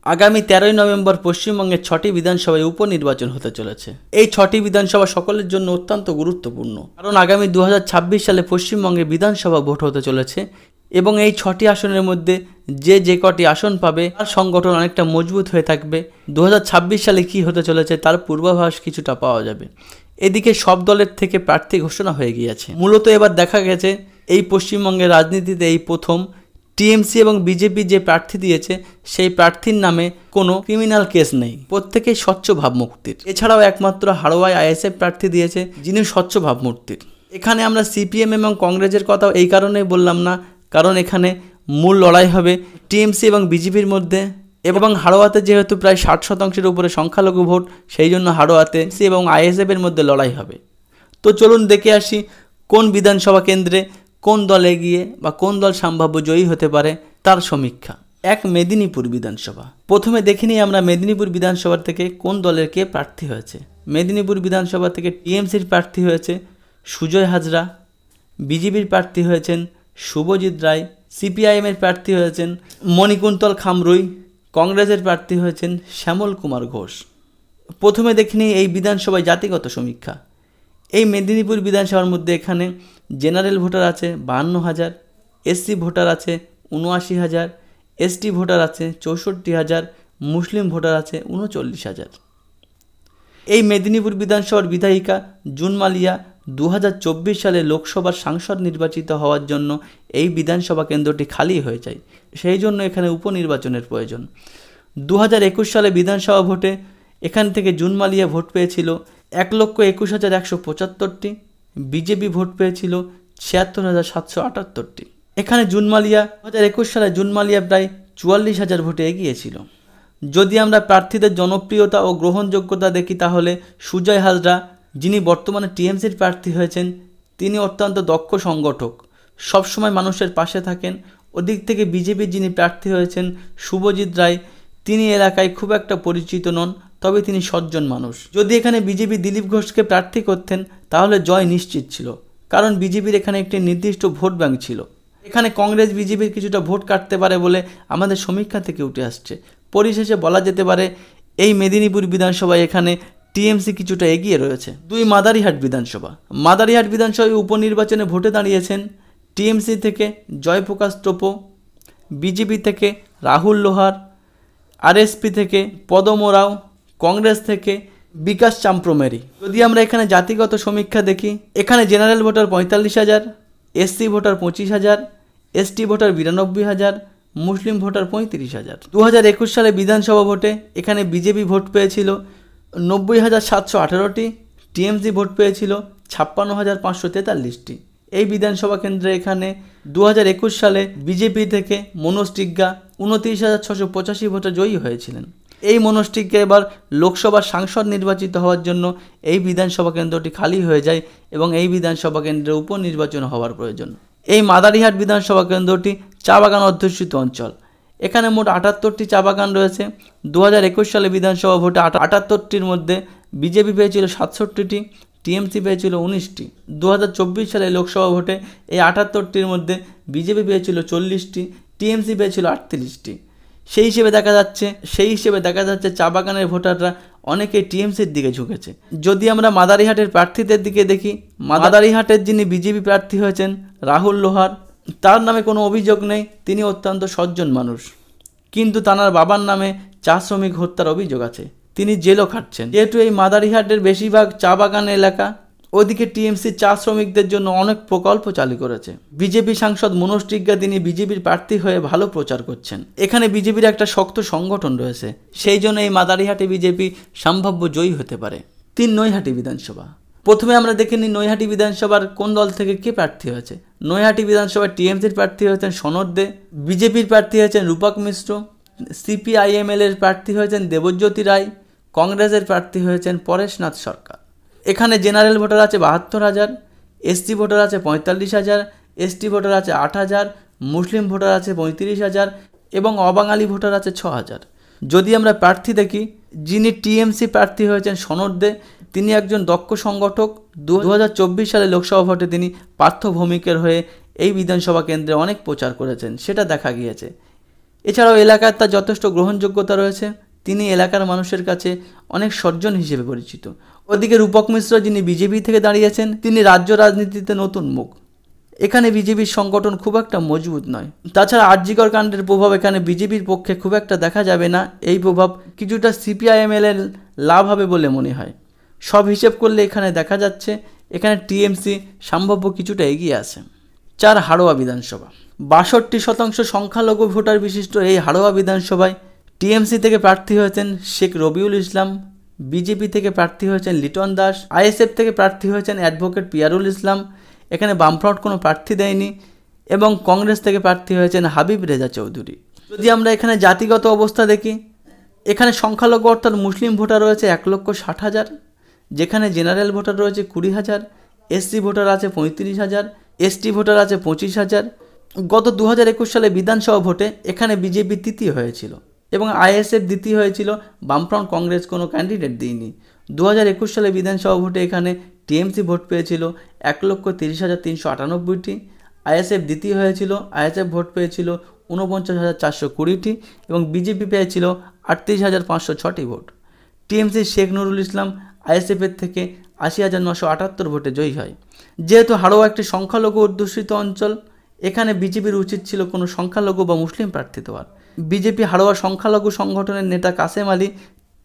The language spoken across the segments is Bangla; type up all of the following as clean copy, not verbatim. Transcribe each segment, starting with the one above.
আগামী 13ই নভেম্বর পশ্চিমবঙ্গের 6টি বিধানসভায় উপনির্বাচন হতে চলেছে। এই 6টি বিধানসভা সকলের জন্য অত্যন্ত গুরুত্বপূর্ণ, কারণ আগামী 2026 সালে পশ্চিমবঙ্গে বিধানসভা ভোট হতে চলেছে এবং এই 6টি আসনের মধ্যে যে কটি আসন পাবে তার সংগঠন অনেকটা মজবুত হয়ে থাকবে। 2026 সালে কি হতে চলেছে তার পূর্বাভাস কিছুটা পাওয়া যাবে। এদিকে সব দলের থেকে প্রার্থী ঘোষণা হয়ে গিয়েছে। মূলত এবার দেখা গেছে এই পশ্চিমবঙ্গের রাজনীতিতে এই প্রথম টিএমসি এবং বিজেপি যে প্রার্থী দিয়েছে সেই প্রার্থীর নামে কোনো ক্রিমিনাল কেস নেই, প্রত্যেকেই স্বচ্ছ ভাবমূর্তির। এছাড়াও একমাত্র হাড়োয়ায় আইএসএফ প্রার্থী দিয়েছে যিনি স্বচ্ছ ভাবমূর্তির। এখানে আমরা সিপিএম এবং কংগ্রেসের কথাও এই কারণেই বললাম না, কারণ এখানে মূল লড়াই হবে টিএমসি এবং বিজেপির মধ্যে, এবং হাড়োয়াতে যেহেতু প্রায় 60% উপরে সংখ্যালঘু ভোট, সেই জন্য হাড়োয়াতে সি এবং আইএসএফের মধ্যে লড়াই হবে। তো চলুন দেখে আসি কোন বিধানসভা কেন্দ্রে কোন দল এগিয়ে বা কোন দল সম্ভাব্য জয়ী হতে পারে তার সমীক্ষা। মেদিনীপুর বিধানসভা। প্রথমে দেখে নিই আমরা মেদিনীপুর বিধানসভা থেকে কোন দলের কে প্রার্থী হয়েছে। মেদিনীপুর বিধানসভা থেকে টিএমসির প্রার্থী হয়েছে সুজয় হাজরা, বিজেপির প্রার্থী হয়েছেন শুভজিৎ রায়, সিপিআইএমের প্রার্থী হয়েছেন মণিকুন্তল খামরুই, কংগ্রেসের প্রার্থী হয়েছেন শ্যামল কুমার ঘোষ। প্রথমে দেখে নিই এই বিধানসভায় জাতিগত সমীক্ষা। এই মেদিনীপুর বিধানসভার মধ্যে এখানে জেনারেল ভোটার আছে 52,000, এসসি ভোটার আছে 79,000, এসটি ভোটার আছে 64,000, মুসলিম ভোটার আছে 39,000। এই মেদিনীপুর বিধানসভার বিধায়িকা জুন মালিয়া 2024 সালে লোকসভার সাংসদ নির্বাচিত হওয়ার জন্য এই বিধানসভা কেন্দ্রটি খালি হয়ে যায়, সেই জন্য এখানে উপনির্বাচনের প্রয়োজন। 2021 সালে বিধানসভা ভোটে এখান থেকে জুন মালিয়া ভোট পেয়েছিল 1,21,175টি, বিজেপি ভোট পেয়েছিল 76,778টি। এখানে জুন মালিয়া 2021 সালে জুন মালিয়া প্রায় 44,000 ভোটে এগিয়েছিল। যদি আমরা প্রার্থীদের জনপ্রিয়তা ও গ্রহণযোগ্যতা দেখি তাহলে সুজয় হাজরা, যিনি বর্তমানে টিএমসির প্রার্থী হয়েছেন, তিনি অত্যন্ত দক্ষ সংগঠক, সবসময় মানুষের পাশে থাকেন। ওদিক থেকে বিজেপির যিনি প্রার্থী হয়েছেন শুভজিৎ রায়, তিনি এলাকায় খুব একটা পরিচিত নন, তবে তিনি সজ্জন মানুষ। যদি এখানে বিজেপি দিলীপ ঘোষকে প্রার্থী করতেন তাহলে জয় নিশ্চিত ছিল, কারণ বিজেপির এখানে একটি নির্দিষ্ট ভোট ব্যাংক ছিল। এখানে কংগ্রেস বিজেপির কিছুটা ভোট কাটতে পারে বলে আমাদের সমীক্ষা থেকে উঠে আসছে। পরিশেষে বলা যেতে পারে এই মেদিনীপুর বিধানসভায় এখানে টিএমসি কিছুটা এগিয়ে রয়েছে। মাদারিহাট বিধানসভা। মাদারিহাট বিধানসভায় উপনির্বাচনে ভোটে দাঁড়িয়েছেন টিএমসি থেকে জয়প্রকাশ টোপো, বিজেপি থেকে রাহুল লোহার, আরএসপি থেকে পদম রাও, কংগ্রেস থেকে বিকাশ চাম্প্রমেরি। যদি আমরা এখানে জাতিগত সমীক্ষা দেখি, এখানে general voter 45,000, SC voter 25,000, ST voter 92,000, মুসলিম ভোটার 35,000। 2021 সালে বিধানসভা ভোটে এখানে বিজেপি ভোট পেয়েছিল 90,718টি, টিএমসি ভোট পেয়েছিল 56,543টি। এই বিধানসভা কেন্দ্রে এখানে 2021 সালে বিজেপি থেকে মনোজ টিগ্গা 29,685 ভোটে জয়ী হয়েছিলেন। এই মনোজ টিগ্গা এবার লোকসভার সাংসদ নির্বাচিত হওয়ার জন্য এই বিধানসভা কেন্দ্রটি খালি হয়ে যায় এবং এই বিধানসভা কেন্দ্রে উপনির্বাচন হওয়ার প্রয়োজন। এই মাদারিহাট বিধানসভা কেন্দ্রটি চা বাগান অধ্যুষিত অঞ্চল। এখানে মোট 78টি চা বাগান রয়েছে। 2021 সালে বিধানসভা ভোটে 78টির মধ্যে বিজেপি পেয়েছিল 67টি, টিএমসি পেয়েছিল 19টি। 2024 সালে লোকসভা ভোটে এই 78টির মধ্যে বিজেপি পেয়েছিল 40টি, টিএমসি পেয়েছিল 38টি। সেই হিসেবে দেখা যাচ্ছে চা বাগানের ভোটাররা অনেকেই টিএমসির দিকে ঝুঁকেছে। যদি আমরা মাদারিহাটের প্রার্থীদের দিকে দেখি, মাদারিহাটের যিনি বিজেপি প্রার্থী হয়েছেন রাহুল লোহার, তার নামে কোনো অভিযোগ নেই, তিনি অত্যন্ত সজ্জন মানুষ, কিন্তু তার বাবার নামে চা শ্রমিক হত্যার অভিযোগ আছে, তিনি জেলও খাটছেন। যেহেতু এই মাদারিহাটের বেশিরভাগ চা বাগান এলাকা, ওদিকে টিএমসি চা শ্রমিকদের জন্য অনেক প্রকল্প চালু করেছে। বিজেপি সাংসদ মনোজ টিগ্গা তিনি বিজেপির প্রার্থী হয়ে ভালো প্রচার করছেন। এখানে বিজেপির একটা শক্ত সংগঠন রয়েছে, সেই জন্য এই মাদারিহাটে বিজেপি সম্ভাব্য জয়ী হতে পারে। নৈহাটি বিধানসভা। প্রথমে আমরা দেখে নিই নৈহাটি বিধানসভার কোন দল থেকে কে প্রার্থী হয়েছে। নৈহাটি বিধানসভায় টিএমসির প্রার্থী হয়েছেন সনদ দে, বিজেপির প্রার্থী হয়েছেন রূপক মিশ্র, সিপিআইএমএল এর প্রার্থী হয়েছেন দেবজ্যোতি রায়, কংগ্রেসের প্রার্থী হয়েছেন পরেশনাথ সরকার। এখানে জেনারেল ভোটার আছে 72,000, এসসি ভোটার আছে 45,000, এসটি ভোটার আছে 8,000, মুসলিম ভোটার আছে 35,000 এবং অবাঙালি ভোটার আছে 6,000। যদি আমরা প্রার্থী দেখি, যিনি টিএমসি প্রার্থী হয়েছেন সনদ দে, তিনি একজন দক্ষ সংগঠক। 2024 সালে লোকসভা ভোটে তিনি পার্থ ভৌমিকের হয়ে এই বিধানসভা কেন্দ্রে অনেক প্রচার করেছেন, সেটা দেখা গিয়েছে। এছাড়াও এলাকায় তার যথেষ্ট গ্রহণযোগ্যতা রয়েছে, তিনি এলাকার মানুষের কাছে অনেক সজ্জন হিসেবে পরিচিত। ওদিকে রূপক মিশ্র, যিনি বিজেপি থেকে দাঁড়িয়েছেন, তিনি রাজ্য রাজনীতিতে নতুন মুখ। এখানে বিজেপির সংগঠন খুব একটা মজবুত নয়। তাছাড়া আরজিকর কাণ্ডের প্রভাব এখানে বিজেপির পক্ষে খুব একটা দেখা যাবে না। এই প্রভাব কিছুটা সিপিআইএমএল এর লাভ হবে বলে মনে হয়। সব হিসেব করলে এখানে দেখা যাচ্ছে এখানে টিএমসি সম্ভাব্য কিছুটা এগিয়ে আছে। 4 হাড়োয়া বিধানসভা। 62% সংখ্যালঘু ভোটার বিশিষ্ট এই হাড়োয়া বিধানসভায় টিএমসি থেকে প্রার্থী হয়েছেন শেখ রবিউল ইসলাম, বিজেপি থেকে প্রার্থী হয়েছেন লিটন দাস, আইএসএফ থেকে প্রার্থী হয়েছেন অ্যাডভোকেট পিয়ারুল ইসলাম, এখানে বামফ্রন্ট কোনো প্রার্থী দেয়নি, এবং কংগ্রেস থেকে প্রার্থী হয়েছেন হাবিব রেজা চৌধুরী। যদি আমরা এখানে জাতিগত অবস্থা দেখি, এখানে সংখ্যালঘু অর্থাৎ মুসলিম ভোটার রয়েছে 1,60,000, যেখানে জেনারেল ভোটার রয়েছে 20,000, এসসি ভোটার আছে 35,000, এসটি ভোটার আছে 25,000। গত 2021 সালে বিধানসভা ভোটে এখানে বিজেপি তৃতীয় হয়েছিল এবং আইএসএফ দ্বিতীয় হয়েছিল, বামফ্রন্ট কংগ্রেস কোনো ক্যান্ডিডেট দিইনি। 2021 সালে বিধানসভা ভোটে এখানে টিএমসি ভোট পেয়েছিল 1,30,398টি, আইএসএফ দ্বিতীয় হয়েছিল, আইএসএফ ভোট পেয়েছিল 49,420টি এবং বিজেপি পেয়েছিল 38,506টি ভোট। টিএমসি শেখ নুরুল ইসলাম আইএসএফের থেকে 80,978 ভোটে জয়ী হয়। যেহেতু হাড়োয়া একটি সংখ্যালঘু অধ্যুষিত অঞ্চল, এখানে বিজেপির উচিত ছিল কোনো সংখ্যালঘু বা মুসলিম প্রার্থী দেওয়ার। বিজেপি হাড়োয়া সংখ্যালঘু সংগঠনের নেতা কাসেম আলী,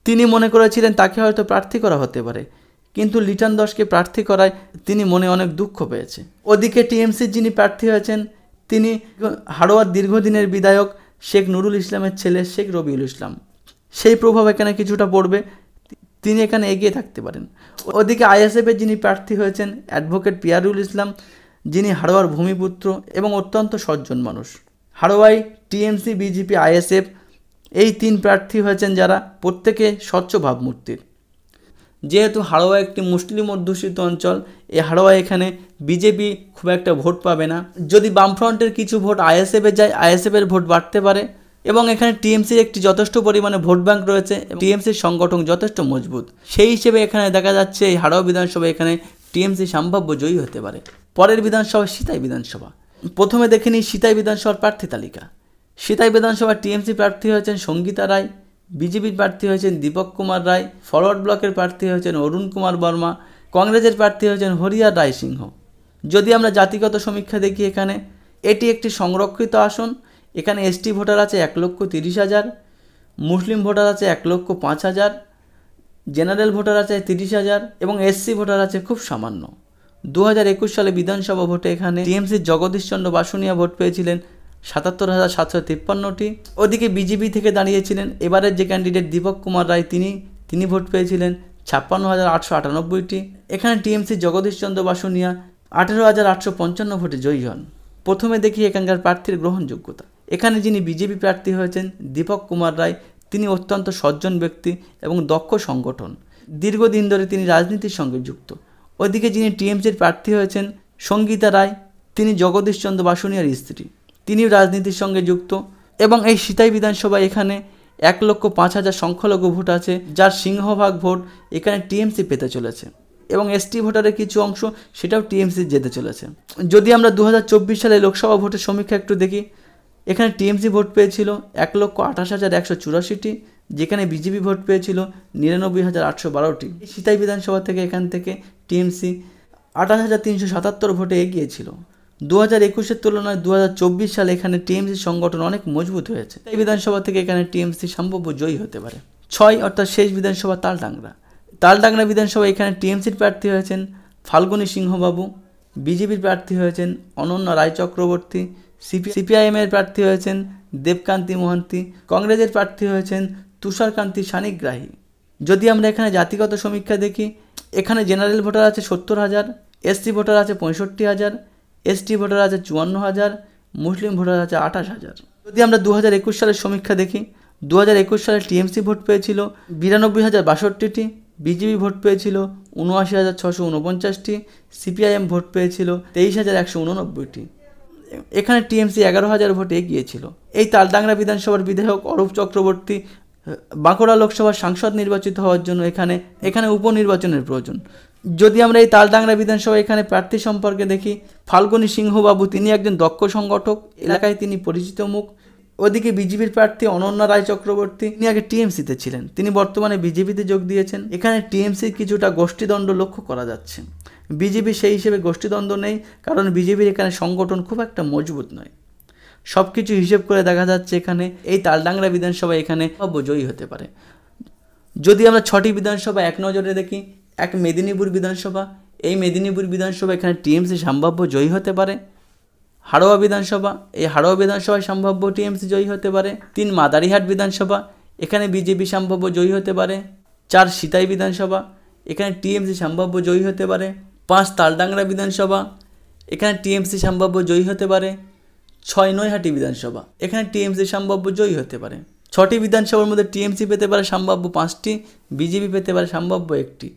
তিনি মনে করেছিলেন তাকে হয়তো প্রার্থী করা হতে পারে, কিন্তু লিটন দাসকে প্রার্থী করায় তিনি মনে অনেক দুঃখ পেয়েছে। ওদিকে টিএমসির যিনি প্রার্থী হয়েছেন তিনি হাড়োয়ার দীর্ঘদিনের বিধায়ক শেখ নুরুল ইসলামের ছেলে শেখ রবিউল ইসলাম। সেই প্রভাব এখানে কিছুটা পড়বে, তিনি এখানে এগিয়ে থাকতে পারেন। ওদিকে আইএসএফের যিনি প্রার্থী হয়েছেন অ্যাডভোকেট পিয়ারুল ইসলাম, যিনি হাড়োয়ার ভূমিপুত্র এবং অত্যন্ত সজ্জন মানুষ। হাড়োয়ায় টিএমসি, বিজেপি, আইএসএফ এই 3 প্রার্থী হয়েছেন যারা প্রত্যেকে স্বচ্ছ ভাবমূর্তির। যেহেতু হাড়োয়া একটি মুসলিম অধ্যুষিত অঞ্চল, এই হাড়োয়ায় এখানে বিজেপি খুব একটা ভোট পাবে না। যদি বামফ্রন্টের কিছু ভোট আইএসএফে যায়, আইএসএফের ভোট বাড়তে পারে এবং এখানে টিএমসির একটি যথেষ্ট পরিমাণে ভোট ব্যাংক রয়েছে, টিএমসির সংগঠন যথেষ্ট মজবুত। সেই হিসেবে এখানে দেখা যাচ্ছে এই হাড়োয়া বিধানসভা এখানে টিএমসি সম্ভাব্য জয়ী হতে পারে। পরের বিধানসভা সিতাই বিধানসভা। প্রথমে দেখে নিই সিতাই বিধানসভার প্রার্থী তালিকা। সিতাই বিধানসভা টিএমসি প্রার্থী হয়েছেন সঙ্গীতা রায়, বিজেপির প্রার্থী হয়েছেন দীপক কুমার রায়, ফরওয়ার্ড ব্লকের প্রার্থী হয়েছেন অরুণ কুমার বর্মা, কংগ্রেসের প্রার্থী হয়েছেন হরিয়ার রায় সিংহ। যদি আমরা জাতিগত সমীক্ষা দেখি, এখানে এটি একটি সংরক্ষিত আসন। এখানে এসটি ভোটার আছে 1,30,000, মুসলিম ভোটার আছে 1,05,000, জেনারেল ভোটার আছে 30,000 এবং এসসি ভোটার আছে খুব সামান্য। 2021 সালে বিধানসভা ভোটে এখানে টিএমসির জগদীশ চন্দ্র বাসুনিয়া ভোট পেয়েছিলেন 77,753টি। ওদিকে বিজেপি থেকে দাঁড়িয়েছিলেন এবারের যে ক্যান্ডিডেট দীপক কুমার রায়, তিনি ভোট পেয়েছিলেন 56,898টি। এখানে টিএমসির জগদীশ চন্দ্র বাসুনিয়া 18,855 ভোটে জয়ী হন। প্রথমে দেখি এখানকার প্রার্থীর গ্রহণযোগ্যতা। এখানে যিনি বিজেপি প্রার্থী হয়েছেন দীপক কুমার রায়, তিনি অত্যন্ত সজ্জন ব্যক্তি এবং দক্ষ সংগঠন, দীর্ঘদিন ধরে তিনি রাজনীতির সঙ্গে যুক্ত। ওইদিকে যিনি টিএমসির প্রার্থী হয়েছেন সঙ্গীতা রায়, তিনি জগদীশ চন্দ্র বাসুনিয়ার স্ত্রী, তিনিও রাজনীতির সঙ্গে যুক্ত। এবং এই সিতাই বিধানসভা এখানে 1,05,000 সংখ্যালঘু ভোট আছে, যার সিংহভাগ ভোট এখানে টিএমসি পেতে চলেছে এবং এসটি ভোটারের কিছু অংশ সেটাও টিএমসি যেতে চলেছে। যদি আমরা 2024 সালে লোকসভা ভোটের সমীক্ষা একটু দেখি, এখানে টিএমসি ভোট পেয়েছিল 1,28,184টি, যেখানে বিজেপি ভোট পেয়েছিল 99,812টি। এই সিতাই বিধানসভা থেকে এখান থেকে টিএমসি 28,377 ভোটে এগিয়েছিল। 2021-এর তুলনায় 2024 সালে এখানে টিএমসি সংগঠন অনেক মজবুত হয়েছে। এই বিধানসভা থেকে এখানে টিএমসি সম্ভাব্য জয়ী হতে পারে। 6 অর্থাৎ শেষ বিধানসভা তালডাংরা বিধানসভা। এখানে টিএমসির প্রার্থী হয়েছেন ফাল্গুনী সিংহবাবু, বিজেপির প্রার্থী হয়েছেন অনন্যা রায় চক্রবর্তী, সিপিআইএমের প্রার্থী হয়েছেন দেবকান্তি মোহান্তি, কংগ্রেসের প্রার্থী হয়েছেন তুষারকান্তি সানিগ্রাহী। যদি আমরা এখানে জাতিগত সমীক্ষা দেখি, এখানে জেনারেল ভোটার আছে 70,000, এসসি ভোটার আছে 65,000, এসটি ভোটার আছে 54,000, মুসলিম ভোটার আছে 28,000। যদি আমরা 2021 সালের সমীক্ষা দেখি, 2021 সালে টিএমসি ভোট পেয়েছিল 92,062টি, বিজেপি ভোট পেয়েছিল 79,649টি, সিপিআইএম ভোট পেয়েছিল 23,189টি। এখানে টিএমসি 11,000 ভোটে এগিয়েছিল। এই তালডাংরা বিধানসভার বিধায়ক অরূপ চক্রবর্তী বাঁকুড়া লোকসভার সাংসদ নির্বাচিত হওয়ার জন্য এখানে উপনির্বাচনের প্রয়োজন। যদি আমরা এই তালডাংরা বিধানসভা এখানে প্রার্থী সম্পর্কে দেখি, ফাল্গুনী সিংহবাবু তিনি একজন দক্ষ সংগঠক, এলাকায় তিনি পরিচিত মুখ, ওদিকে বিজেপির প্রার্থী অনন্যা রায় চক্রবর্তী, তিনি আগে টিএমসিতে ছিলেন, তিনি বর্তমানে বিজেপিতে যোগ দিয়েছেন। এখানে টিএমসির কিছুটা গোষ্ঠীদ্বন্দ্ব লক্ষ্য করা যাচ্ছে। বিজেপি সেই হিসেবে গোষ্ঠীদ্বন্দ্ব নেই, কারণ বিজেপির এখানে সংগঠন খুব একটা মজবুত নয়। সব কিছু হিসেব করে দেখা যাচ্ছে এখানে এই তালডাংরা বিধানসভা এখানে জয়ী হতে পারে। যদি আমরা 6টি বিধানসভা এক নজরে দেখি, এক মেদিনীপুর বিধানসভা, এই মেদিনীপুর বিধানসভা এখানে টিএমসি সম্ভাব্য জয়ী হতে পারে। হাড়োয়া বিধানসভা, এই হাড়োয়া বিধানসভায় সম্ভাব্য টিএমসি জয়ী হতে পারে। 3 মাদারিহাট বিধানসভা, এখানে বিজেপি সম্ভাব্য জয়ী হতে পারে। 4 সিতাই বিধানসভা, এখানে টিএমসি সম্ভাব্য জয়ী হতে পারে। 5 তালডাংরা বিধানসভা, এখানে টিএমসি সম্ভাব্য জয়ী হতে পারে। 6 নৈহাটি বিধানসভা, এখানে টিএমসি সম্ভাব্য জয়ী হতে পারে। 6টি বিধানসভার মধ্যে টিএমসি পেতে পারে সম্ভাব্য 5টি, বিজেপি পেতে পারে সম্ভাব্য 1টি।